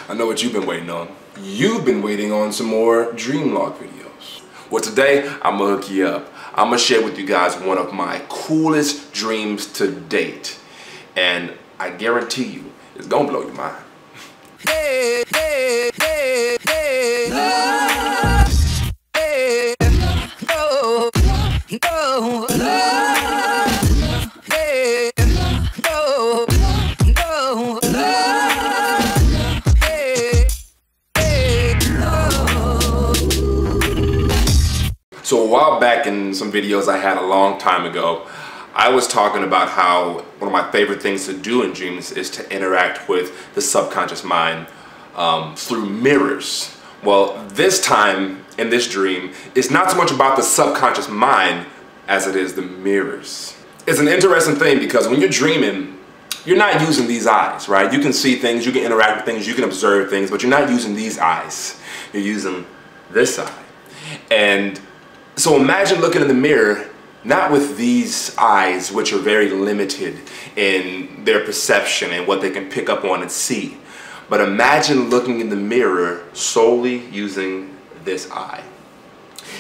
I know what you've been waiting on. You've been waiting on some more dream log videos. Well, today I'm gonna hook you up. I'm gonna share with you guys one of my coolest dreams to date. And I guarantee you, it's gonna blow your mind. Hey, hey, hey, hey. Hey, oh, oh, hey, oh, oh, hey, hey, oh. So a while back in some videos I had a long time ago, I was talking about how one of my favorite things to do in dreams is to interact with the subconscious mind through mirrors. Well, this time in this dream, it's not so much about the subconscious mind as it is the mirrors. It's an interesting thing because when you're dreaming, you're not using these eyes, right? You can see things, you can interact with things, you can observe things, but you're not using these eyes. You're using this eye. And so imagine looking in the mirror, not with these eyes, which are very limited in their perception and what they can pick up on and see. But imagine looking in the mirror solely using this eye.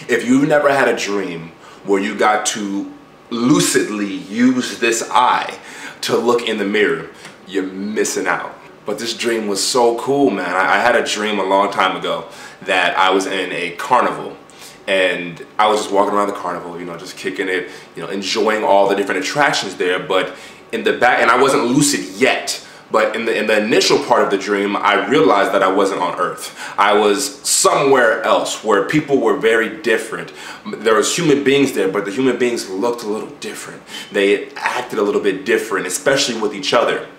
If you've never had a dream where you got to lucidly use this eye to look in the mirror, you're missing out. But this dream was so cool, man. I had a dream a long time ago that I was in a carnival. And I was just walking around the carnival, you know, just kicking it, you know, enjoying all the different attractions there. But in the back, and I wasn't lucid yet, but in the initial part of the dream, I realized that I wasn't on Earth. I was somewhere else where people were very different. There was human beings there, but the human beings looked a little different. They acted a little bit different, especially with each other.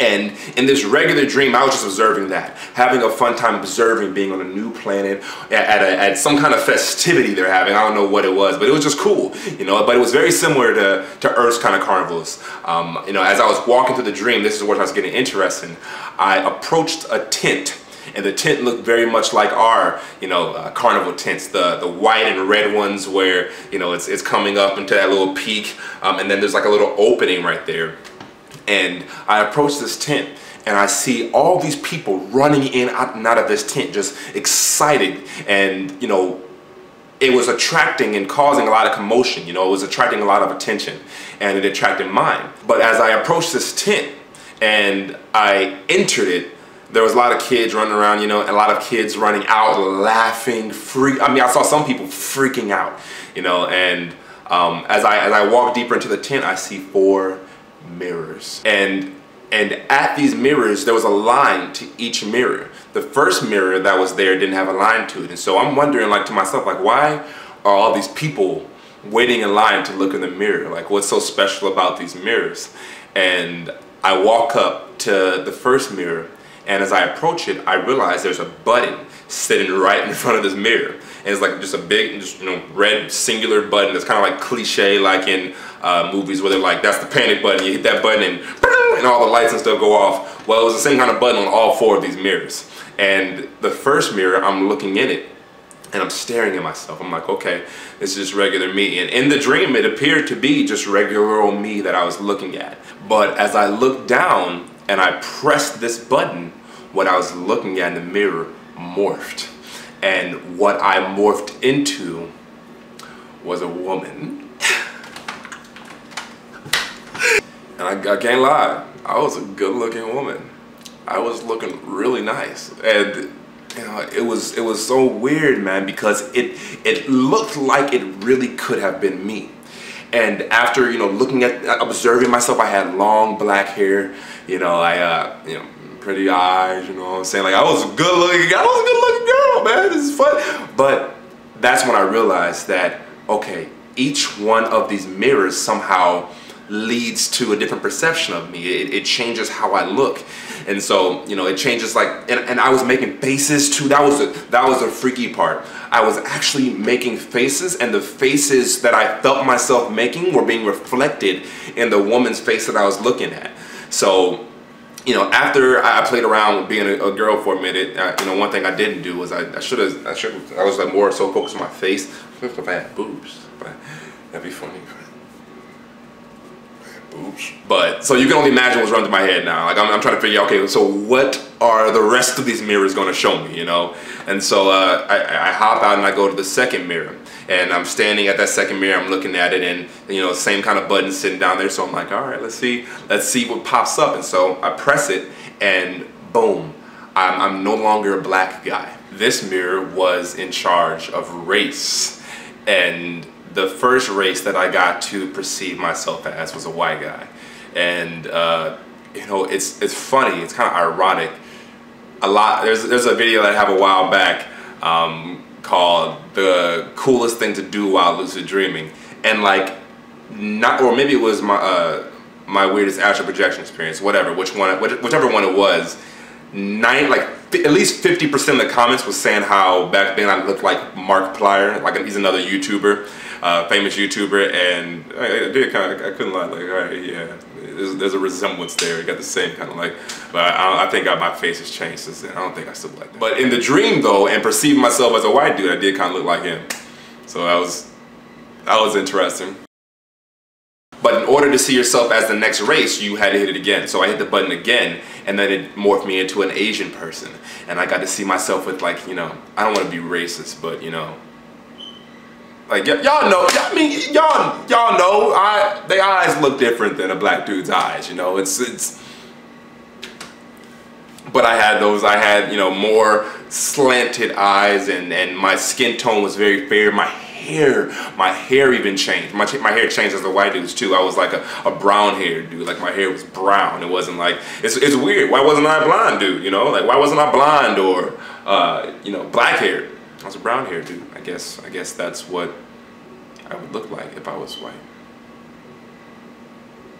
And in this regular dream, I was just observing that, having a fun time observing being on a new planet at some kind of festivity they're having. I don't know what it was, but it was just cool, you know. But it was very similar to Earth's kind of carnivals. You know, as I was walking through the dream, this is where I was getting interesting. I approached a tent, and the tent looked very much like our, you know, carnival tents, the white and red ones where, you know, it's coming up into that little peak, and then there's like a little opening right there. And I approach this tent and I see all these people running in and out of this tent, just excited. And, you know, it was attracting and causing a lot of commotion. You know, it was attracting a lot of attention and it attracted mine. But as I approached this tent and I entered it, there was a lot of kids running around, you know, a lot of kids running out, laughing, I mean, I saw some people freaking out, you know, and as I walk deeper into the tent, I see 4 mirrors, and at these mirrors there was a line to each mirror. The first mirror that was there didn't have a line to it, and so I'm wondering, like, to myself, like, why are all these people waiting in line to look in the mirror? Like, what's so special about these mirrors? And I walk up to the first mirror, and as I approach it, I realize there's a button sitting right in front of this mirror. And it's like just a big, just, you know, red singular button that's kind of like cliche, like in movies where they're like, that's the panic button, you hit that button and all the lights and stuff go off. Well, it was the same kind of button on all 4 of these mirrors. And the first mirror, I'm looking in it and I'm staring at myself. I'm like, okay, this is just regular me. And in the dream, it appeared to be just regular old me that I was looking at. But as I looked down and I pressed this button, what I was looking at in the mirror morphed. And what I morphed into was a woman. And I can't lie, I was a good looking woman. I was looking really nice. And you know, it was so weird, man, because it looked like it really could have been me. And after, you know, observing myself, I had long black hair, you know, you know, pretty eyes, you know what I'm saying? Like, I was a good looking girl, man, this is fun. But that's when I realized that, okay, each one of these mirrors somehow leads to a different perception of me. It changes how I look. And so, you know, it changes, like, and I was making faces too. That was the freaky part. I was actually making faces, and the faces that I felt myself making were being reflected in the woman's face that I was looking at. So, you know, after I played around with being a girl for a minute, you know, one thing I didn't do was I was like more so focused on my face. If I had boobs, but that'd be funny. Oops. But, so you can only imagine what's running through my head now. Like, I'm trying to figure out, okay, so what are the rest of these mirrors going to show me, you know? And so I hop out and I go to the second mirror. And I'm standing at that second mirror, I'm looking at it, and, you know, same kind of button sitting down there. So I'm like, all right, let's see what pops up. And so I press it, and boom, I'm no longer a black guy. This mirror was in charge of race. And the first race that I got to perceive myself as was a white guy. And you know, it's funny, it's kind of ironic. There's a video that I have a while back called "The Coolest Thing to Do While Lucid Dreaming," and like, or maybe it was my weirdest astral projection experience, whichever one it was. At least 50% of the comments was saying how back then I looked like Markiplier, like he's another YouTuber, famous YouTuber, and I couldn't lie, like, all right, yeah, there's a resemblance there. You got the same kind of like, but I think my face has changed since then. I don't think I still look like that. But in the dream though, and perceiving myself as a white dude, I did kind of look like him. So that was interesting. But in order to see yourself as the next race, you had to hit it again. So I hit the button again, and then it morphed me into an Asian person. And I got to see myself with, like, you know, I don't want to be racist, but, you know, like, y'all know, I mean, y'all know, their eyes look different than a black dude's eyes, you know, but I had, you know, more slanted eyes, and my skin tone was very fair. My hair even changed. My hair changed as the white dudes too. I was like a brown haired dude. Like, my hair was brown. It wasn't like, it's weird. Why wasn't I a blonde dude, you know? Like, why wasn't I blonde or, you know, black haired? I was a brown haired dude. I guess that's what I would look like if I was white.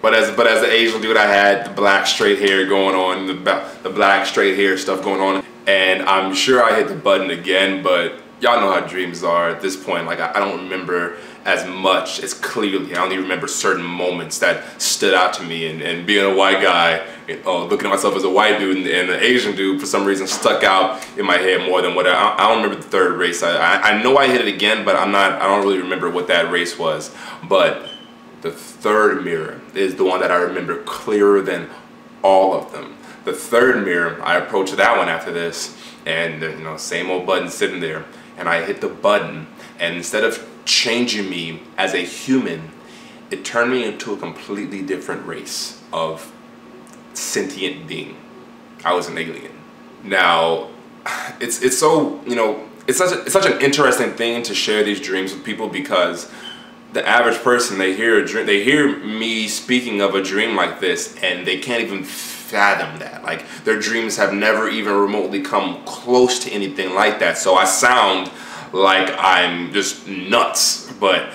But as the Asian dude, I had the black straight hair going on, the black straight hair stuff going on. And I'm sure I hit the button again, but y'all know how dreams are at this point. Like, I don't remember as much as clearly. I only remember certain moments that stood out to me, and being a white guy, you know, looking at myself as a white dude and an Asian dude for some reason stuck out in my head more than what I don't remember the third race. I know I hit it again, but I don't really remember what that race was. But the third mirror is the one that I remember clearer than all of them. The third mirror, I approached that one after this, and, you know, same old button sitting there. And I hit the button, and instead of changing me as a human, it turned me into a completely different race of sentient being. I was an alien. Now, it's so, you know, it's such an interesting thing to share these dreams with people, because the average person, they hear me speaking of a dream like this, and they can't even fathom that. Like, their dreams have never even remotely come close to anything like that. So I sound like I'm just nuts, but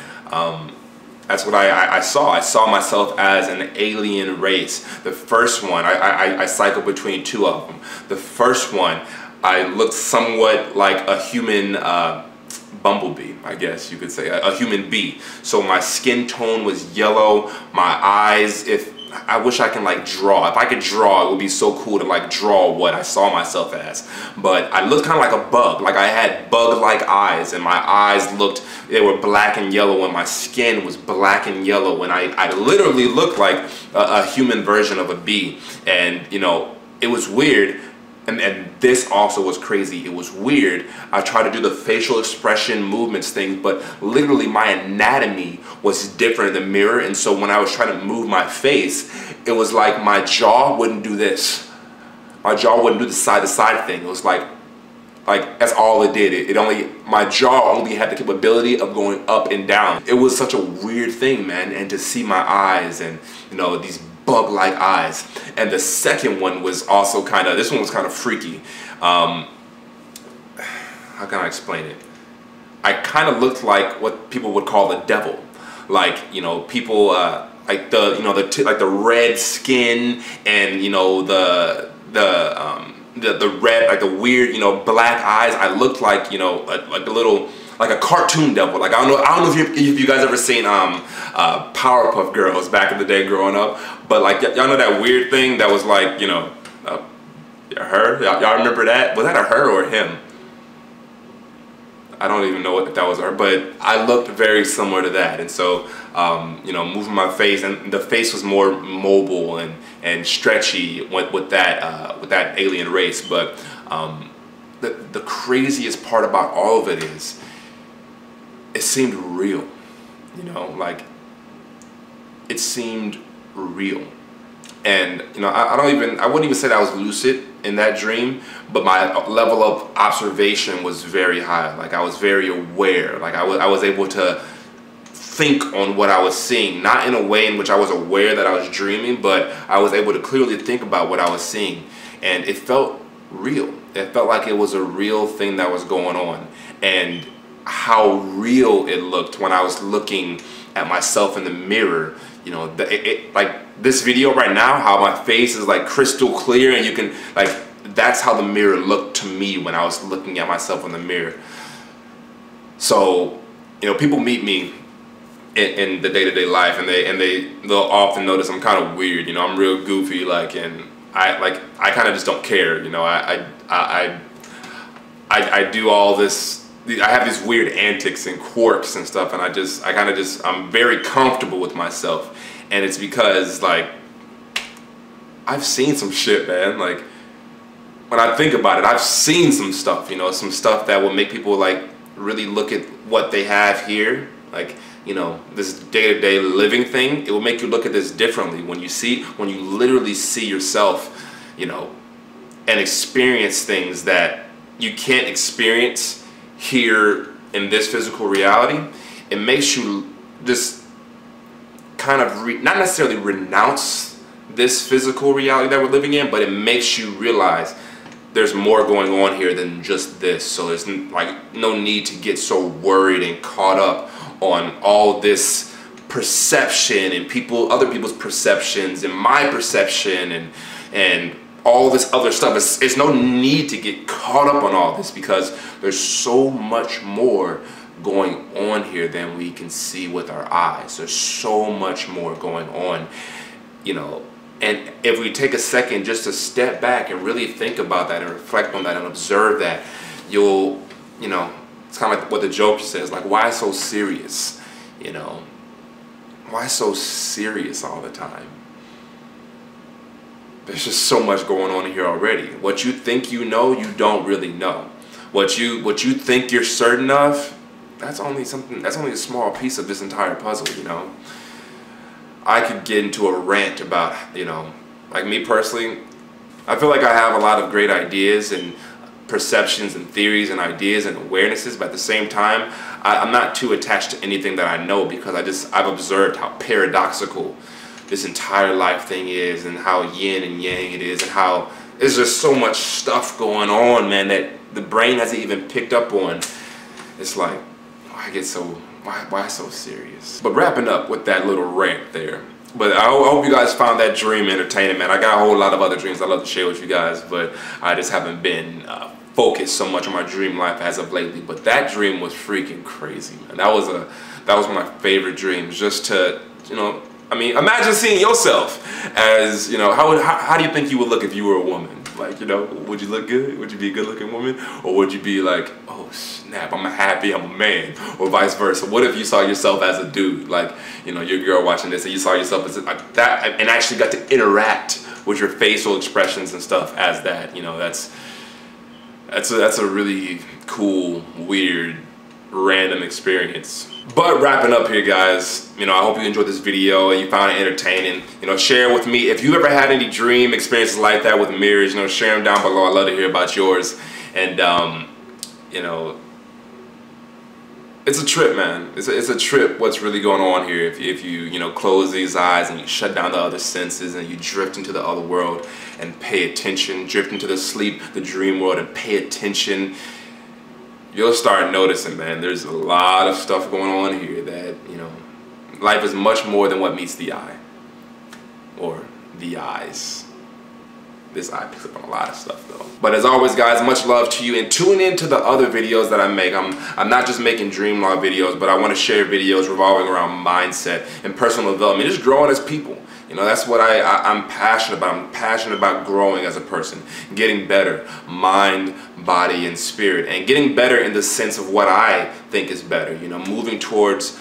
that's what I saw. I saw myself as an alien race. The first one, I cycled between two of them. The first one, I looked somewhat like a human bumblebee, I guess you could say, a human bee. So my skin tone was yellow, my eyes, I wish I can like draw. If I could draw, it would be so cool to like draw what I saw myself as. But I looked kind of like a bug. Like, I had bug-like eyes, and my eyes they were black and yellow, and my skin was black and yellow, and I literally looked like a human version of a bee. And, you know, it was weird. And this also was crazy. It was weird. I tried to do the facial expression movements thing, but literally my anatomy was different in the mirror. And so when I was trying to move my face, it was like my jaw wouldn't do this. My jaw wouldn't do the side-to-side thing. It was like that's all it did. My jaw only had the capability of going up and down. It was such a weird thing, man. And to see my eyes, and, you know, these bug-like eyes. And the second one was also this one was kind of freaky. How can I explain it? I kind of looked like what people would call the devil. Like, you know, people like the red skin, and, you know, the red, like the weird, you know, black eyes. I looked like, you know, like a cartoon devil. Like, I don't know if you guys ever seen Powerpuff Girls back in the day growing up, but like, y'all know that weird thing that was like, you know, her? Y'all remember that? Was that a her or a him? I don't even know if that was her, but I looked very similar to that. And so, you know, moving my face, and the face was more mobile and stretchy with that alien race. But the craziest part about all of it is, it seemed real. You know, like, it seemed real. And, you know, I wouldn't even say that I was lucid in that dream, but my level of observation was very high. Like, I was very aware. Like, I was able to think on what I was seeing, not in a way in which I was aware that I was dreaming, but I was able to clearly think about what I was seeing. And it felt real. It felt like it was a real thing that was going on. And how real it looked when I was looking at myself in the mirror. You know, like this video right now, how my face is like crystal clear, and you can, like, that's how the mirror looked to me when I was looking at myself in the mirror. So, you know, people meet me in the day-to-day life, and they'll often notice I'm kind of weird. You know, I'm real goofy, like, and I kind of just don't care. You know, I do all this. I have these weird antics and quirks and stuff, and I'm very comfortable with myself. And it's because, like, I've seen some shit, man. Like, when I think about it, I've seen some stuff, you know, some stuff that will make people, like, really look at what they have here. Like, you know, this day-to-day living thing, it will make you look at this differently when you literally see yourself, you know, and experience things that you can't experience here in this physical reality. It makes you just kind of not necessarily renounce this physical reality that we're living in, but it makes you realize there's more going on here than just this. So there's like no need to get so worried and caught up on all this perception and other people's perceptions and my perception and all this other stuff. It's no need to get caught up on all this, because there's so much more going on here than we can see with our eyes. There's so much more going on, you know. And if we take a second just to step back and really think about that and reflect on that and observe that, you know, it's kind of like what the Joker says, like, why so serious? You know, why so serious all the time? There's just so much going on here already. What you think you know, you don't really know. What you think you're certain of, that's only a small piece of this entire puzzle, you know. I could get into a rant about, you know, like me personally, I feel like I have a lot of great ideas and perceptions and theories and ideas and awarenesses, but at the same time, I'm not too attached to anything that I know, because I've observed how paradoxical this entire life thing is, and how yin and yang it is, and how there's just so much stuff going on, man, that the brain hasn't even picked up on. It's like, why so serious? But wrapping up with that little rant there. But I hope you guys found that dream entertaining, man. I got a whole lot of other dreams I'd love to share with you guys, but I just haven't been focused so much on my dream life as of lately. But that dream was freaking crazy, man. That was one of my favorite dreams. Just to, you know, I mean, imagine seeing yourself as, you know, how do you think you would look if you were a woman? Like, you know, would you look good? Would you be a good-looking woman? Or would you be like, oh, snap, I'm happy I'm a man? Or vice versa. What if you saw yourself as a dude? Like, you know, your girl watching this and you saw yourself as like that, and actually got to interact with your facial expressions and stuff as that. You know, that's a really cool, weird, random experience. But wrapping up here, guys, you know, I hope you enjoyed this video and you found it entertaining. You know, share with me if you ever had any dream experiences like that with mirrors. You know, share them down below. I'd love to hear about yours. And you know, it's a trip, man. It's a trip what's really going on here. If you know, close these eyes and you shut down the other senses and you drift into the other world and pay attention, drift into the dream world and pay attention, you'll start noticing, man, there's a lot of stuff going on here that, you know, life is much more than what meets the eye. Or the eyes. This eye picks up on a lot of stuff, though. But as always, guys, much love to you. And tune in to the other videos that I make. I'm not just making dream law videos, but I want to share videos revolving around mindset and personal development, just growing as people. You know, that's what I'm passionate about. I'm passionate about growing as a person, getting better, mind, body, and spirit, and getting better in the sense of what I think is better. You know, moving towards,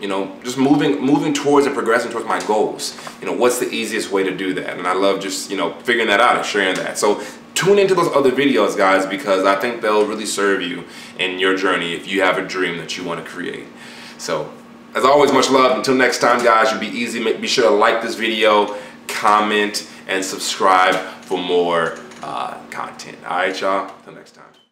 you know, just moving towards and progressing towards my goals. You know, what's the easiest way to do that? And I love just, you know, figuring that out and sharing that. So tune into those other videos, guys, because I think they'll really serve you in your journey if you have a dream that you want to create. So, as always, much love. Until next time, guys, you'll be easy. Be sure to like this video, comment, and subscribe for more content. All right, y'all. Until next time.